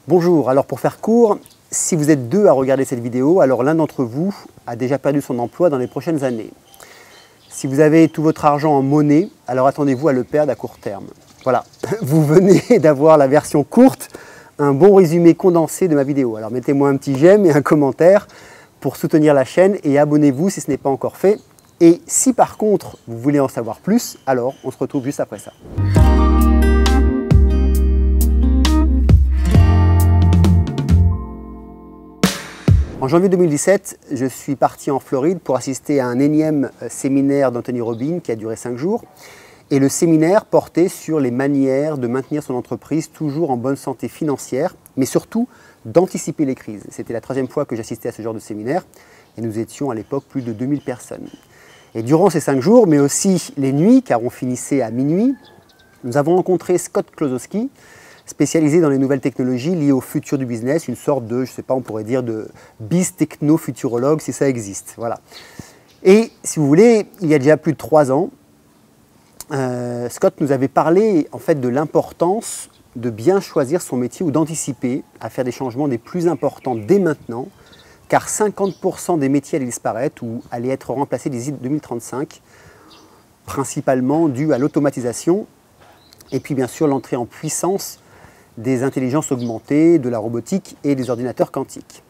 Bonjour, alors pour faire court, si vous êtes deux à regarder cette vidéo, alors l'un d'entre vous a déjà perdu son emploi dans les prochaines années. Si vous avez tout votre argent en monnaie, alors attendez-vous à le perdre à court terme. Voilà, vous venez d'avoir la version courte, un bon résumé condensé de ma vidéo. Alors mettez-moi un petit j'aime et un commentaire pour soutenir la chaîne et abonnez-vous si ce n'est pas encore fait. Et si par contre vous voulez en savoir plus, alors on se retrouve juste après ça. En janvier 2017, je suis parti en Floride pour assister à un énième séminaire d'Anthony Robbins qui a duré 5 jours. Et le séminaire portait sur les manières de maintenir son entreprise toujours en bonne santé financière, mais surtout d'anticiper les crises. C'était la 3e fois que j'assistais à ce genre de séminaire et nous étions à l'époque plus de 2000 personnes. Et durant ces 5 jours, mais aussi les nuits, car on finissait à minuit, nous avons rencontré Scott Klosowski, spécialisé dans les nouvelles technologies liées au futur du business, une sorte de, je ne sais pas, on pourrait dire de biz-techno-futurologue, si ça existe. Voilà. Et si vous voulez, il y a déjà plus de 3 ans, Scott nous avait parlé en fait de l'importance de bien choisir son métier ou d'anticiper à faire des changements des plus importants dès maintenant, car 50% des métiers allaient disparaître ou allaient être remplacés d'ici 2035, principalement dû à l'automatisation et puis bien sûr l'entrée en puissance des intelligences augmentées, de la robotique et des ordinateurs quantiques.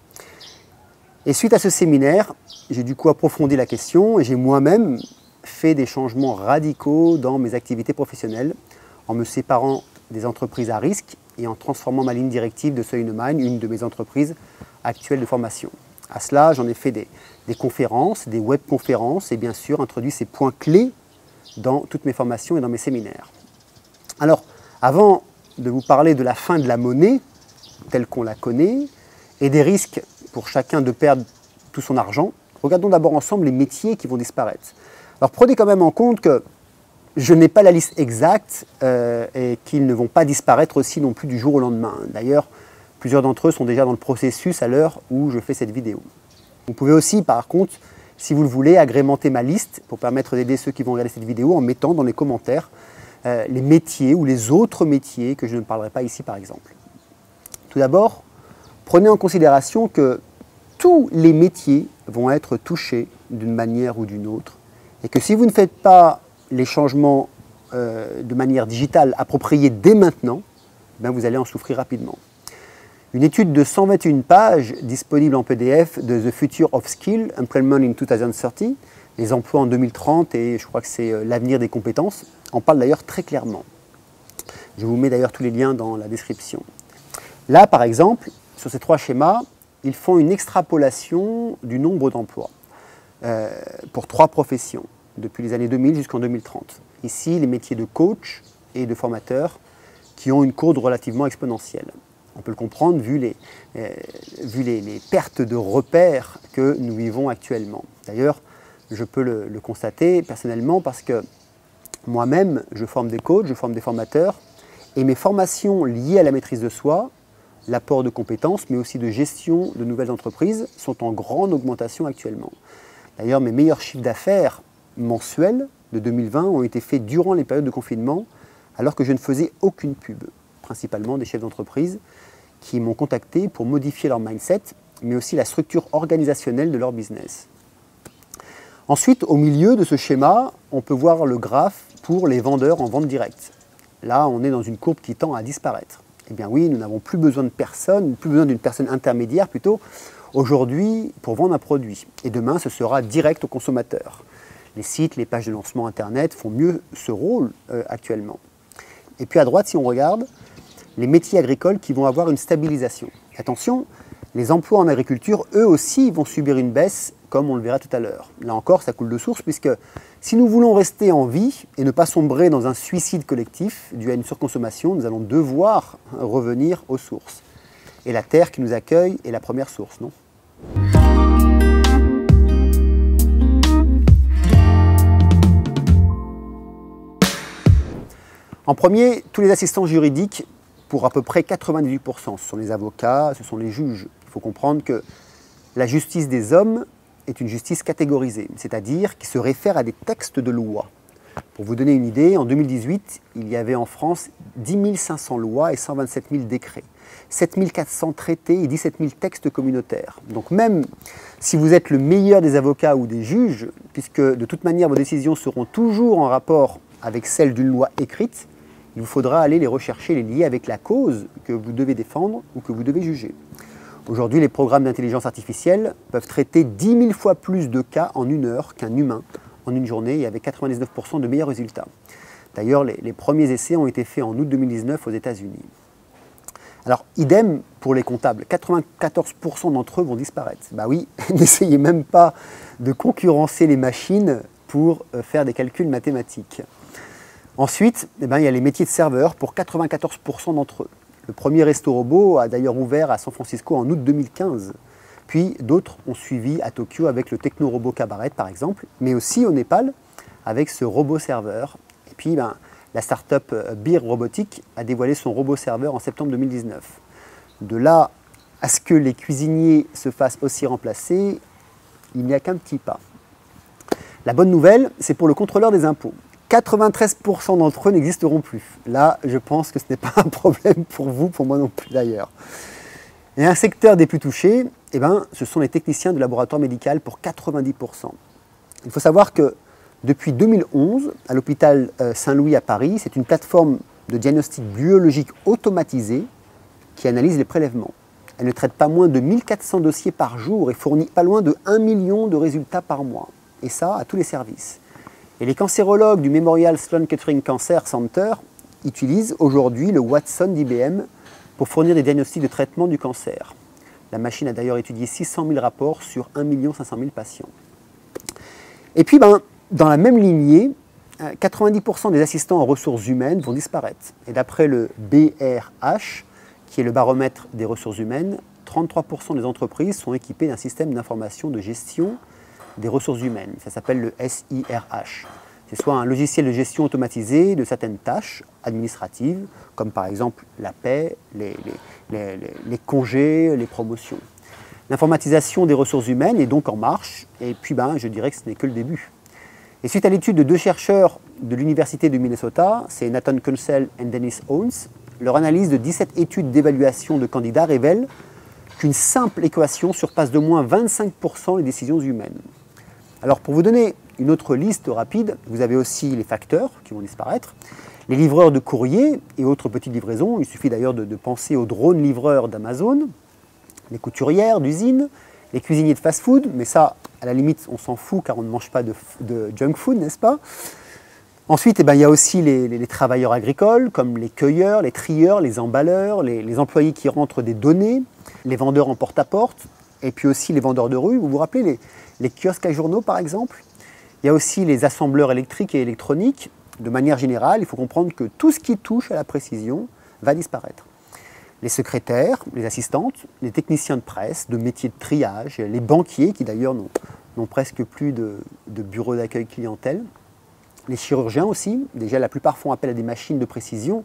Et suite à ce séminaire, j'ai du coup approfondi la question et j'ai moi-même fait des changements radicaux dans mes activités professionnelles en me séparant des entreprises à risque et en transformant ma ligne directive de Seuil Neumann, une de mes entreprises actuelles de formation. À cela, j'en ai fait des conférences, des webconférences et bien sûr introduit ces points clés dans toutes mes formations et dans mes séminaires. Alors, avant de vous parler de la fin de la monnaie, telle qu'on la connaît, et des risques pour chacun de perdre tout son argent, regardons d'abord ensemble les métiers qui vont disparaître. Alors prenez quand même en compte que je n'ai pas la liste exacte et qu'ils ne vont pas disparaître aussi non plus du jour au lendemain. D'ailleurs, plusieurs d'entre eux sont déjà dans le processus à l'heure où je fais cette vidéo. Vous pouvez aussi, par contre, si vous le voulez, agrémenter ma liste pour permettre d'aider ceux qui vont regarder cette vidéo en mettant dans les commentaires les métiers ou les autres métiers que je ne parlerai pas ici par exemple. Tout d'abord, prenez en considération que tous les métiers vont être touchés d'une manière ou d'une autre et que si vous ne faites pas les changements de manière digitale appropriée dès maintenant, ben vous allez en souffrir rapidement. Une étude de 121 pages disponible en PDF de The Future of Skill, Employment in 2030, les emplois en 2030 et je crois que c'est l'avenir des compétences, en parle d'ailleurs très clairement. Je vous mets d'ailleurs tous les liens dans la description. Là, par exemple, sur ces 3 schémas, ils font une extrapolation du nombre d'emplois pour 3 professions, depuis les années 2000 jusqu'en 2030. Ici, les métiers de coach et de formateur qui ont une courbe relativement exponentielle. On peut le comprendre vu les pertes de repères que nous vivons actuellement. D'ailleurs, je peux le constater personnellement parce que moi-même, je forme des coachs, je forme des formateurs et mes formations liées à la maîtrise de soi, l'apport de compétences, mais aussi de gestion de nouvelles entreprises sont en grande augmentation actuellement. D'ailleurs, mes meilleurs chiffres d'affaires mensuels de 2020 ont été faits durant les périodes de confinement alors que je ne faisais aucune pub, principalement des chefs d'entreprise qui m'ont contacté pour modifier leur mindset, mais aussi la structure organisationnelle de leur business. Ensuite, au milieu de ce schéma, on peut voir le graphe pour les vendeurs en vente directe. Là, on est dans une courbe qui tend à disparaître. Eh bien oui, nous n'avons plus besoin de personne, plus besoin d'une personne intermédiaire plutôt, aujourd'hui pour vendre un produit. Et demain, ce sera direct au consommateur. Les sites, les pages de lancement Internet font mieux ce rôle actuellement. Et puis à droite, si on regarde, les métiers agricoles qui vont avoir une stabilisation. Attention, les emplois en agriculture, eux aussi, vont subir une baisse, comme on le verra tout à l'heure. Là encore, ça coule de source, puisque si nous voulons rester en vie et ne pas sombrer dans un suicide collectif dû à une surconsommation, nous allons devoir revenir aux sources. Et la terre qui nous accueille est la première source, non ? En premier, tous les assistants juridiques, pour à peu près 98%, ce sont les avocats, ce sont les juges. Il faut comprendre que la justice des hommes est une justice catégorisée, c'est-à-dire qui se réfère à des textes de loi. Pour vous donner une idée, en 2018, il y avait en France 10 500 lois et 127 000 décrets, 7 400 traités et 17 000 textes communautaires. Donc même si vous êtes le meilleur des avocats ou des juges, puisque de toute manière vos décisions seront toujours en rapport avec celles d'une loi écrite, il vous faudra aller les rechercher, les lier avec la cause que vous devez défendre ou que vous devez juger. Aujourd'hui, les programmes d'intelligence artificielle peuvent traiter 10 000 fois plus de cas en une heure qu'un humain en une journée et avec 99% de meilleurs résultats. D'ailleurs, les premiers essais ont été faits en août 2019 aux États-Unis. Alors, idem pour les comptables, 94% d'entre eux vont disparaître. Bah oui, n'essayez même pas de concurrencer les machines pour faire des calculs mathématiques. Ensuite, il y a les métiers de serveur pour 94% d'entre eux. Le premier resto robot a d'ailleurs ouvert à San Francisco en août 2015. Puis d'autres ont suivi à Tokyo avec le techno-robot Cabaret par exemple, mais aussi au Népal avec ce robot serveur. Et puis la start-up Beer Robotics a dévoilé son robot serveur en septembre 2019. De là à ce que les cuisiniers se fassent aussi remplacer, il n'y a qu'un petit pas. La bonne nouvelle, c'est pour le contrôleur des impôts. 93% d'entre eux n'existeront plus. Là, je pense que ce n'est pas un problème pour vous, pour moi non plus d'ailleurs. Et un secteur des plus touchés, ce sont les techniciens de laboratoire médical pour 90%. Il faut savoir que depuis 2011, à l'hôpital Saint-Louis à Paris, c'est une plateforme de diagnostic biologique automatisée qui analyse les prélèvements. Elle ne traite pas moins de 1400 dossiers par jour et fournit pas loin de 1 million de résultats par mois. Et ça, à tous les services. Et les cancérologues du Memorial Sloan Kettering Cancer Center utilisent aujourd'hui le Watson d'IBM pour fournir des diagnostics de traitement du cancer. La machine a d'ailleurs étudié 600 000 rapports sur 1 500 000 patients. Et puis, dans la même lignée, 90% des assistants en ressources humaines vont disparaître. Et d'après le BRH, qui est le baromètre des ressources humaines, 33% des entreprises sont équipées d'un système d'information de gestion des ressources humaines. Ça s'appelle le SIRH. C'est soit un logiciel de gestion automatisé de certaines tâches administratives, comme par exemple la paie, les congés, les promotions. L'informatisation des ressources humaines est donc en marche, et puis je dirais que ce n'est que le début. Et suite à l'étude de 2 chercheurs de l'Université du Minnesota, c'est Nathan Kunsel et Dennis Owens, leur analyse de 17 études d'évaluation de candidats révèle qu'une simple équation surpasse de moins 25% les décisions humaines. Alors pour vous donner une autre liste rapide, vous avez aussi les facteurs qui vont disparaître, les livreurs de courrier et autres petites livraisons, il suffit d'ailleurs de penser aux drones livreurs d'Amazon, les couturières d'usine, les cuisiniers de fast-food, mais ça, à la limite, on s'en fout car on ne mange pas de junk food, n'est-ce pas? Ensuite, il y a aussi les travailleurs agricoles, comme les cueilleurs, les trieurs, les emballeurs, les employés qui rentrent des données, les vendeurs en porte-à-porte, et puis aussi les vendeurs de rue. Vous vous rappelez les kiosques à journaux, par exemple? Il y a aussi les assembleurs électriques et électroniques. De manière générale, il faut comprendre que tout ce qui touche à la précision va disparaître. Les secrétaires, les assistantes, les techniciens de presse, de métiers de triage, les banquiers, qui d'ailleurs n'ont presque plus de bureau d'accueil clientèle, les chirurgiens aussi, déjà la plupart font appel à des machines de précision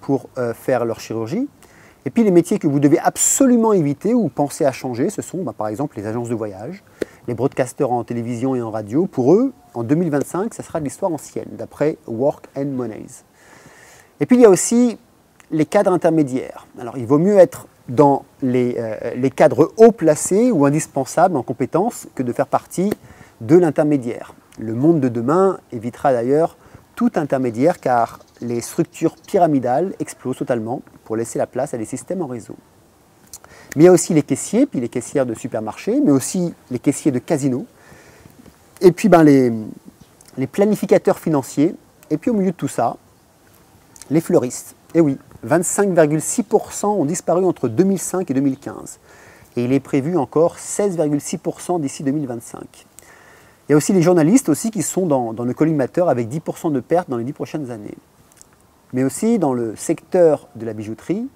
pour faire leur chirurgie. Et puis les métiers que vous devez absolument éviter ou penser à changer, ce sont par exemple les agences de voyage, les broadcasters en télévision et en radio. Pour eux, en 2025, ça sera de l'histoire ancienne, d'après Work and Monies. Et puis il y a aussi les cadres intermédiaires. Alors il vaut mieux être dans les cadres haut placés ou indispensables en compétences que de faire partie de l'intermédiaire. Le monde de demain évitera d'ailleurs tout intermédiaire car les structures pyramidales explosent totalement pour laisser la place à des systèmes en réseau. Mais il y a aussi les caissiers, puis les caissières de supermarchés, mais aussi les caissiers de casinos, et puis les planificateurs financiers, et puis au milieu de tout ça, les fleuristes. Et oui, 25,6% ont disparu entre 2005 et 2015. Et il est prévu encore 16,6% d'ici 2025. Il y a aussi les journalistes aussi qui sont dans le collimateur avec 10% de pertes dans les 10 prochaines années. Mais aussi dans le secteur de la bijouterie,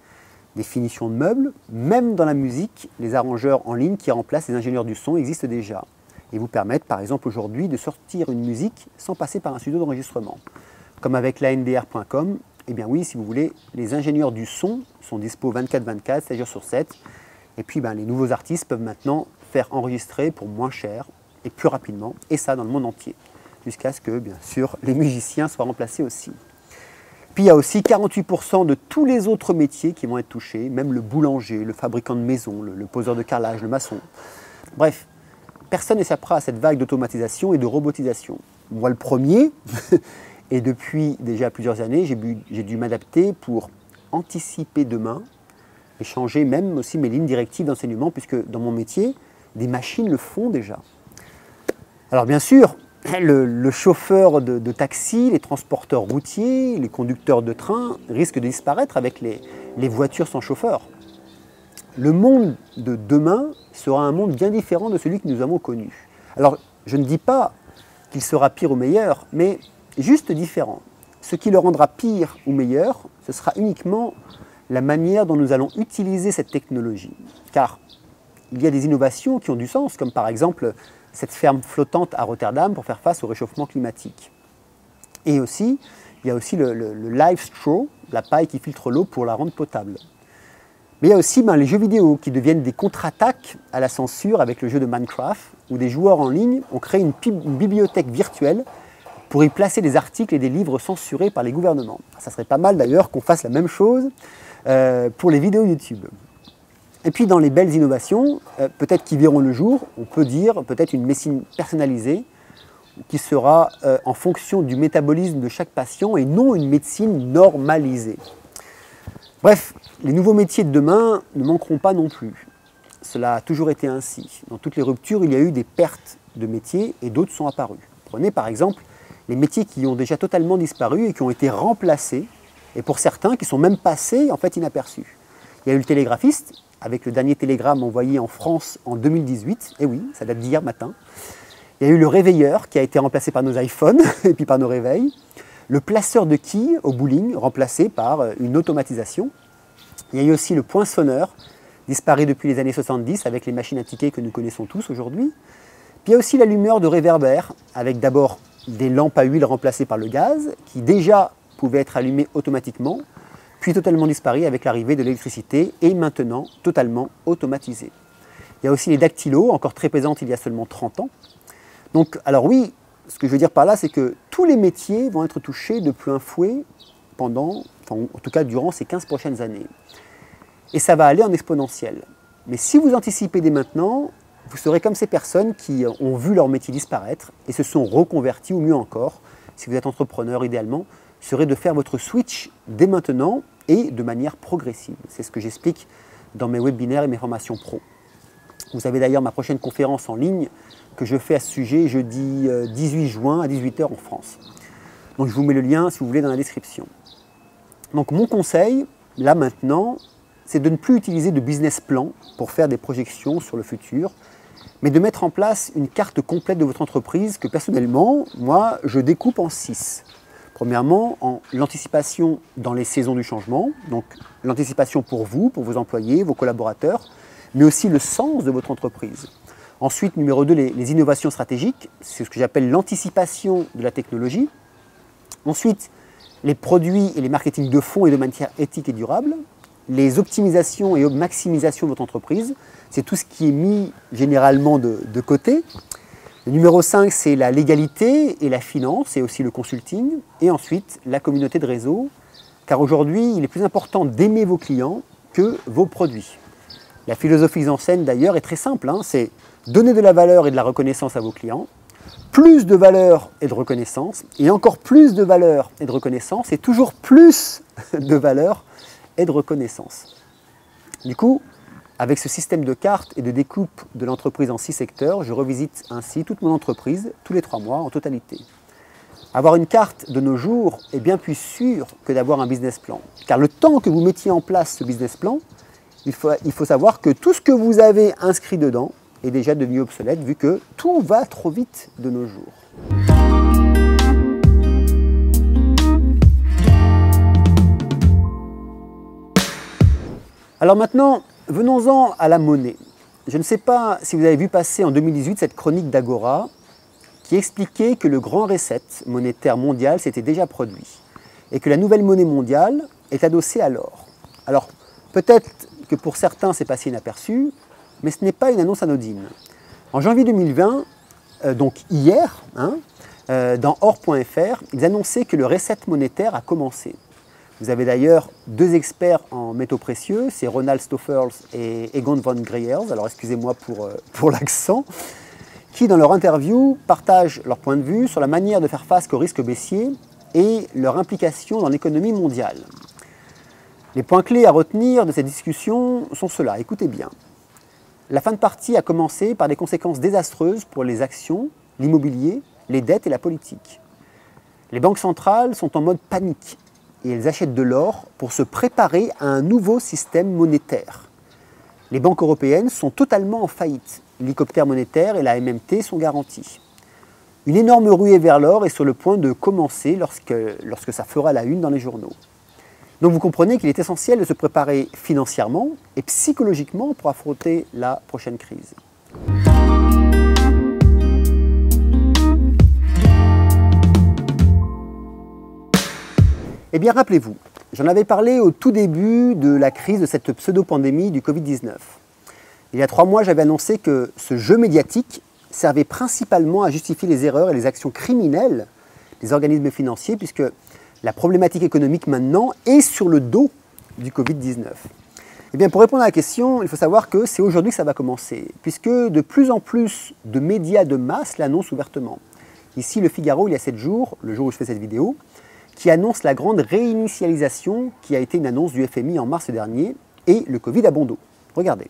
des finitions de meubles, même dans la musique, les arrangeurs en ligne qui remplacent les ingénieurs du son existent déjà et vous permettent par exemple aujourd'hui de sortir une musique sans passer par un studio d'enregistrement. Comme avec l'ANDR.com, eh bien oui, si vous voulez, les ingénieurs du son sont dispo 24/24, 7 jours sur 7. Et puis les nouveaux artistes peuvent maintenant faire enregistrer pour moins cher et plus rapidement, et ça dans le monde entier. jusqu'à ce que, bien sûr, les musiciens soient remplacés aussi. Puis il y a aussi 48% de tous les autres métiers qui vont être touchés, même le boulanger, le fabricant de maison, le poseur de carrelage, le maçon. Bref, personne n'échappera à cette vague d'automatisation et de robotisation. Moi le premier, et depuis déjà plusieurs années, j'ai dû m'adapter pour anticiper demain et changer même aussi mes lignes directives d'enseignement, puisque dans mon métier, des machines le font déjà. Alors bien sûr, le chauffeur de taxi, les transporteurs routiers, les conducteurs de train risquent de disparaître avec les voitures sans chauffeur. Le monde de demain sera un monde bien différent de celui que nous avons connu. Alors, je ne dis pas qu'il sera pire ou meilleur, mais juste différent. Ce qui le rendra pire ou meilleur, ce sera uniquement la manière dont nous allons utiliser cette technologie. Car il y a des innovations qui ont du sens, comme par exemple cette ferme flottante à Rotterdam pour faire face au réchauffement climatique. Et aussi, il y a aussi le live straw, la paille qui filtre l'eau pour la rendre potable. Mais il y a aussi les jeux vidéo qui deviennent des contre-attaques à la censure avec le jeu de Minecraft, où des joueurs en ligne ont créé une bibliothèque virtuelle pour y placer des articles et des livres censurés par les gouvernements. Ça serait pas mal d'ailleurs qu'on fasse la même chose pour les vidéos YouTube. Et puis dans les belles innovations, peut-être qui verront le jour, on peut dire peut-être une médecine personnalisée qui sera en fonction du métabolisme de chaque patient et non une médecine normalisée. Bref, les nouveaux métiers de demain ne manqueront pas non plus. Cela a toujours été ainsi. Dans toutes les ruptures, il y a eu des pertes de métiers et d'autres sont apparus. Prenez par exemple les métiers qui ont déjà totalement disparu et qui ont été remplacés, et pour certains qui sont même passés en fait inaperçus. Il y a eu le télégraphiste, avec le dernier télégramme envoyé en France en 2018, et oui, ça date d'hier matin. Il y a eu le réveilleur qui a été remplacé par nos iPhones et puis par nos réveils. Le placeur de quilles au bowling remplacé par une automatisation. Il y a eu aussi le poinçonneur, disparu depuis les années 70 avec les machines à tickets que nous connaissons tous aujourd'hui. Puis il y a aussi l'allumeur de réverbère, avec d'abord des lampes à huile remplacées par le gaz, qui déjà pouvaient être allumées automatiquement, puis totalement disparu avec l'arrivée de l'électricité et maintenant totalement automatisée. Il y a aussi les dactylos, encore très présentes il y a seulement 30 ans. Donc, alors oui, ce que je veux dire par là, c'est que tous les métiers vont être touchés de plein fouet en tout cas durant ces 15 prochaines années. Et ça va aller en exponentiel. Mais si vous anticipez dès maintenant, vous serez comme ces personnes qui ont vu leur métier disparaître et se sont reconvertis, ou mieux encore, si vous êtes entrepreneur idéalement, serait de faire votre switch dès maintenant et de manière progressive. C'est ce que j'explique dans mes webinaires et mes formations pro. Vous avez d'ailleurs ma prochaine conférence en ligne que je fais à ce sujet jeudi 18 juin à 18 h en France. Donc je vous mets le lien si vous voulez dans la description. Donc mon conseil, là maintenant, c'est de ne plus utiliser de business plan pour faire des projections sur le futur, mais de mettre en place une carte complète de votre entreprise que personnellement, moi, je découpe en 6. Premièrement, l'anticipation dans les saisons du changement, donc l'anticipation pour vous, pour vos employés, vos collaborateurs, mais aussi le sens de votre entreprise. Ensuite, numéro 2, les innovations stratégiques, c'est ce que j'appelle l'anticipation de la technologie. Ensuite, les produits et les marketing de fond et de manière éthique et durable. Les optimisations et maximisations de votre entreprise, c'est tout ce qui est mis généralement de côté. Le numéro 5, c'est la légalité et la finance et aussi le consulting. Et ensuite, la communauté de réseau, car aujourd'hui, il est plus important d'aimer vos clients que vos produits. La philosophie Zen d'ailleurs est très simple, c'est donner de la valeur et de la reconnaissance à vos clients, plus de valeur et de reconnaissance, et encore plus de valeur et de reconnaissance, et toujours plus de valeur et de reconnaissance. Du coup, avec ce système de cartes et de découpe de l'entreprise en 6 secteurs, je revisite ainsi toute mon entreprise tous les 3 mois en totalité. Avoir une carte de nos jours est bien plus sûr que d'avoir un business plan. Car le temps que vous mettiez en place ce business plan, il faut savoir que tout ce que vous avez inscrit dedans est déjà devenu obsolète vu que tout va trop vite de nos jours. Alors maintenant, venons-en à la monnaie. Je ne sais pas si vous avez vu passer en 2018 cette chronique d'Agora qui expliquait que le grand reset monétaire mondial s'était déjà produit et que la nouvelle monnaie mondiale est adossée à l'or. Alors peut-être que pour certains c'est passé inaperçu, mais ce n'est pas une annonce anodine. En janvier 2020, donc hier, dans Or.fr, ils annonçaient que le reset monétaire a commencé. Vous avez d'ailleurs deux experts en métaux précieux, c'est Ronald Stoffels et Egon von Greyerz, alors excusez-moi pour l'accent, qui dans leur interview partagent leur point de vue sur la manière de faire face aux risques baissiers et leur implication dans l'économie mondiale. Les points clés à retenir de cette discussion sont ceux-là, écoutez bien. La fin de partie a commencé par des conséquences désastreuses pour les actions, l'immobilier, les dettes et la politique. Les banques centrales sont en mode panique et elles achètent de l'or pour se préparer à un nouveau système monétaire. Les banques européennes sont totalement en faillite. L'hélicoptère monétaire et la MMT sont garantis. Une énorme ruée vers l'or est sur le point de commencer lorsque ça fera la une dans les journaux. Donc vous comprenez qu'il est essentiel de se préparer financièrement et psychologiquement pour affronter la prochaine crise. Eh bien rappelez-vous, j'en avais parlé au tout début de la crise de cette pseudo-pandémie du Covid-19. Il y a 3 mois, j'avais annoncé que ce jeu médiatique servait principalement à justifier les erreurs et les actions criminelles des organismes financiers, puisque la problématique économique maintenant est sur le dos du Covid-19. Eh bien, pour répondre à la question, il faut savoir que c'est aujourd'hui que ça va commencer, puisque de plus en plus de médias de masse l'annoncent ouvertement. Ici, Le Figaro, il y a 7 jours, le jour où je fais cette vidéo, qui annonce la grande réinitialisation qui a été une annonce du FMI en mars dernier, et le Covid à bon dos. Regardez.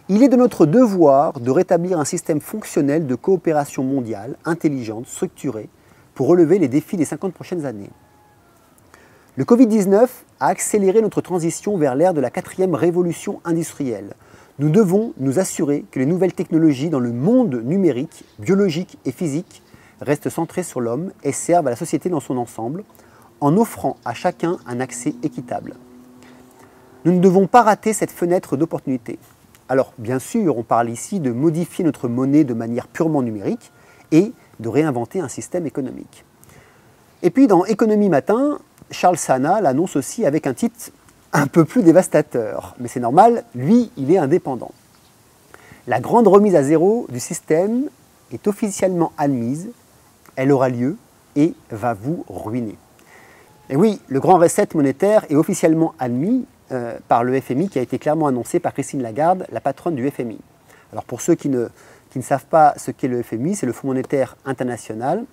Il est de notre devoir de rétablir un système fonctionnel de coopération mondiale, intelligente, structurée, pour relever les défis des 50 prochaines années. Le Covid-19 a accéléré notre transition vers l'ère de la 4e révolution industrielle. Nous devons nous assurer que les nouvelles technologies dans le monde numérique, biologique et physique restent centrées sur l'homme et servent à la société dans son ensemble, en offrant à chacun un accès équitable. Nous ne devons pas rater cette fenêtre d'opportunité. Alors, bien sûr, on parle ici de modifier notre monnaie de manière purement numérique et de réinventer un système économique. Et puis, dans Économie Matin, Charles Sana l'annonce aussi avec un titre un peu plus dévastateur. Mais c'est normal, lui, il est indépendant. La grande remise à zéro du système est officiellement admise, elle aura lieu et va vous ruiner. Et oui, le grand reset monétaire est officiellement admis par le FMI, qui a été clairement annoncé par Christine Lagarde, la patronne du FMI. Alors pour ceux qui ne savent pas ce qu'est le FMI, c'est le Fonds monétaire international.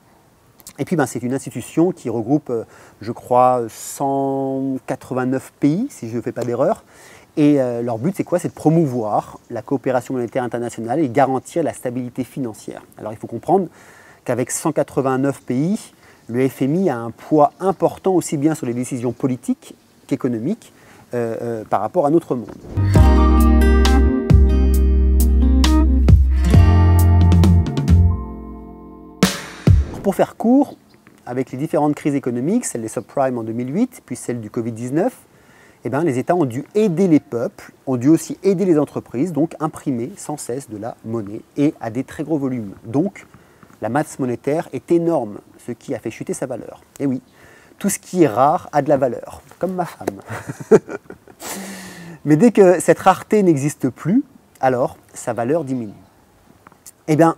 Et puis c'est une institution qui regroupe, je crois, 189 pays, si je ne fais pas d'erreur. Et leur but, c'est quoi? C'est de promouvoir la coopération monétaire internationale et garantir la stabilité financière. Alors il faut comprendre qu'avec 189 pays, le FMI a un poids important aussi bien sur les décisions politiques qu'économiques par rapport à notre monde. Pour faire court, avec les différentes crises économiques, celle des subprimes en 2008, puis celle du Covid-19, eh bien, les États ont dû aider les peuples, ont dû aussi aider les entreprises, donc imprimer sans cesse de la monnaie et à des très gros volumes. Donc, la masse monétaire est énorme, ce qui a fait chuter sa valeur. Et oui, tout ce qui est rare a de la valeur, comme ma femme. Mais dès que cette rareté n'existe plus, alors sa valeur diminue. Eh bien,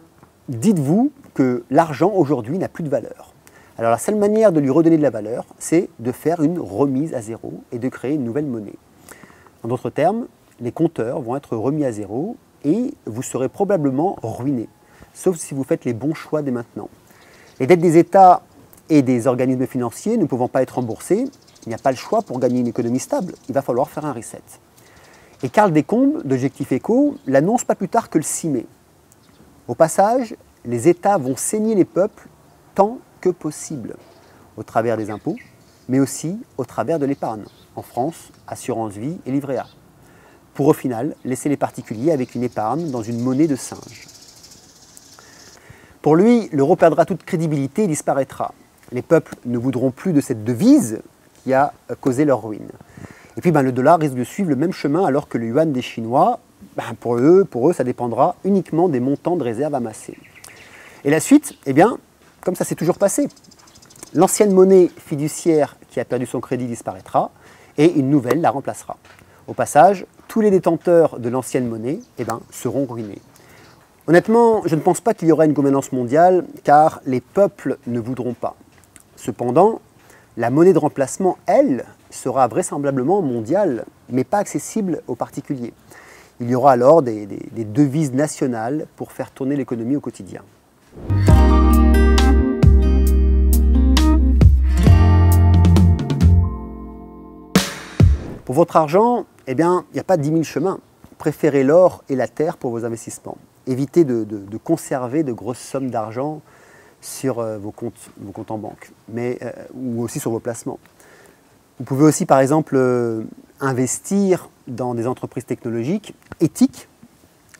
dites-vous que l'argent aujourd'hui n'a plus de valeur. Alors la seule manière de lui redonner de la valeur, c'est de faire une remise à zéro et de créer une nouvelle monnaie. En d'autres termes, les compteurs vont être remis à zéro et vous serez probablement ruiné, sauf si vous faites les bons choix dès maintenant. Les dettes des États et des organismes financiers ne pouvant pas être remboursées, il n'y a pas le choix pour gagner une économie stable, il va falloir faire un reset. Et Carl Descombes, d'Objectif Éco, l'annonce pas plus tard que le 6 mai. Au passage, les États vont saigner les peuples tant que possible, au travers des impôts, mais aussi au travers de l'épargne. En France, assurance vie et livret A. Pour au final, laisser les particuliers avec une épargne dans une monnaie de singe. Pour lui, l'euro perdra toute crédibilité et disparaîtra. Les peuples ne voudront plus de cette devise qui a causé leur ruine. Et puis le dollar risque de suivre le même chemin alors que le yuan des Chinois, pour eux, ça dépendra uniquement des montants de réserves amassés. Et la suite, eh bien, comme ça s'est toujours passé, l'ancienne monnaie fiduciaire qui a perdu son crédit disparaîtra et une nouvelle la remplacera. Au passage, tous les détenteurs de l'ancienne monnaie seront ruinés. Honnêtement, je ne pense pas qu'il y aura une gouvernance mondiale, car les peuples ne voudront pas. Cependant, la monnaie de remplacement, elle, sera vraisemblablement mondiale, mais pas accessible aux particuliers. Il y aura alors des devises nationales pour faire tourner l'économie au quotidien. Pour votre argent, eh bien, il n'y a pas 10 000 chemins. Préférez l'or et la terre pour vos investissements. Évitez de conserver de grosses sommes d'argent sur vos comptes en banque, ou aussi sur vos placements. Vous pouvez aussi, par exemple, investir dans des entreprises technologiques éthiques,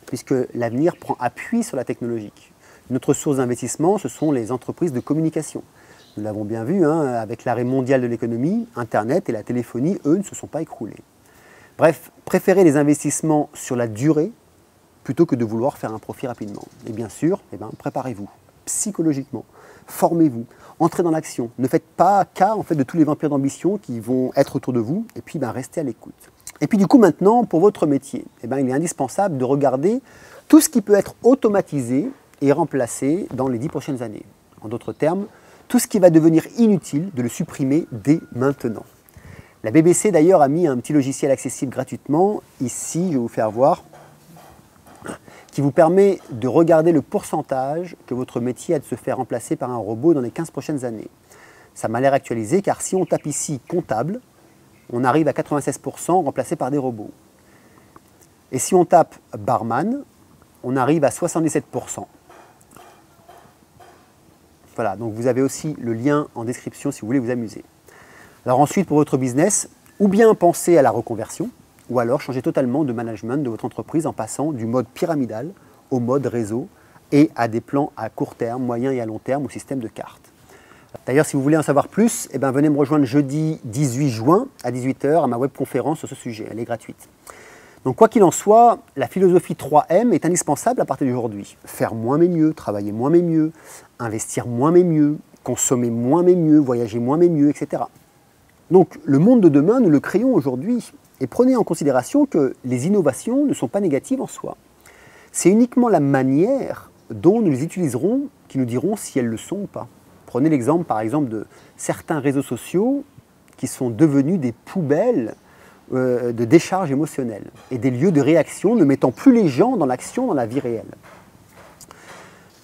puisque l'avenir prend appui sur la technologie. Une autre source d'investissement, ce sont les entreprises de communication. Nous l'avons bien vu, avec l'arrêt mondial de l'économie, Internet et la téléphonie, eux, ne se sont pas écroulés. Bref, préférez les investissements sur la durée plutôt que de vouloir faire un profit rapidement. Et bien sûr, préparez-vous psychologiquement, formez-vous, entrez dans l'action. Ne faites pas cas de tous les vampires d'ambition qui vont être autour de vous, et puis restez à l'écoute. Et puis du coup maintenant, pour votre métier, il est indispensable de regarder tout ce qui peut être automatisé et remplacé dans les 10 prochaines années. En d'autres termes, tout ce qui va devenir inutile, de le supprimer dès maintenant. La BBC d'ailleurs a mis un petit logiciel accessible gratuitement, ici je vais vous faire voir, qui vous permet de regarder le pourcentage que votre métier a de se faire remplacer par un robot dans les 15 prochaines années. Ça m'a l'air actualisé car si on tape ici comptable, on arrive à 96% remplacé par des robots. Et si on tape barman, on arrive à 77%. Voilà, donc vous avez aussi le lien en description si vous voulez vous amuser. Alors ensuite, pour votre business, ou bien pensez à la reconversion, ou alors changer totalement de management de votre entreprise en passant du mode pyramidal au mode réseau et à des plans à court terme, moyen et à long terme au système de cartes. D'ailleurs, si vous voulez en savoir plus, venez me rejoindre jeudi 18 juin à 18 h à ma webconférence sur ce sujet. Elle est gratuite. Donc quoi qu'il en soit, la philosophie 3M est indispensable à partir d'aujourd'hui. Faire moins mais mieux, travailler moins mais mieux, investir moins mais mieux, consommer moins mais mieux, voyager moins mais mieux, etc. Donc le monde de demain, nous le créons aujourd'hui. Et prenez en considération que les innovations ne sont pas négatives en soi. C'est uniquement la manière dont nous les utiliserons qui nous diront si elles le sont ou pas. Prenez l'exemple par exemple de certains réseaux sociaux qui sont devenus des poubelles de décharge émotionnelle et des lieux de réaction ne mettant plus les gens dans l'action dans la vie réelle.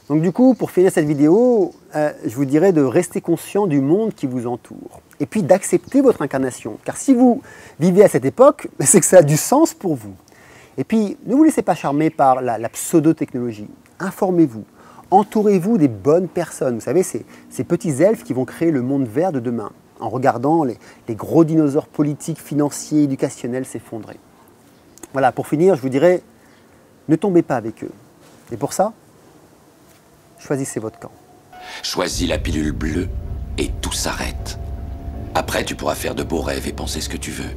Donc du coup, pour finir cette vidéo, je vous dirais de rester conscient du monde qui vous entoure et puis d'accepter votre incarnation. Car si vous vivez à cette époque, c'est que ça a du sens pour vous. Et puis, ne vous laissez pas charmer par la pseudo-technologie. Informez-vous, entourez-vous des bonnes personnes. Vous savez, ces petits elfes qui vont créer le monde vert de demain, en regardant les gros dinosaures politiques, financiers, éducationnels s'effondrer. Voilà, pour finir, je vous dirais, ne tombez pas avec eux. Et pour ça, choisissez votre camp. Choisis la pilule bleue et tout s'arrête. Après, tu pourras faire de beaux rêves et penser ce que tu veux.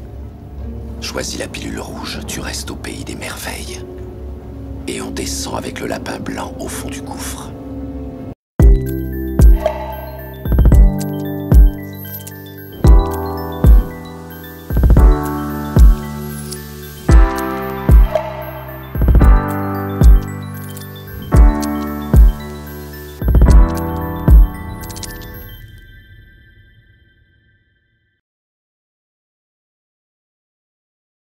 Choisis la pilule rouge, tu restes au pays des merveilles. Et on descend avec le lapin blanc au fond du gouffre.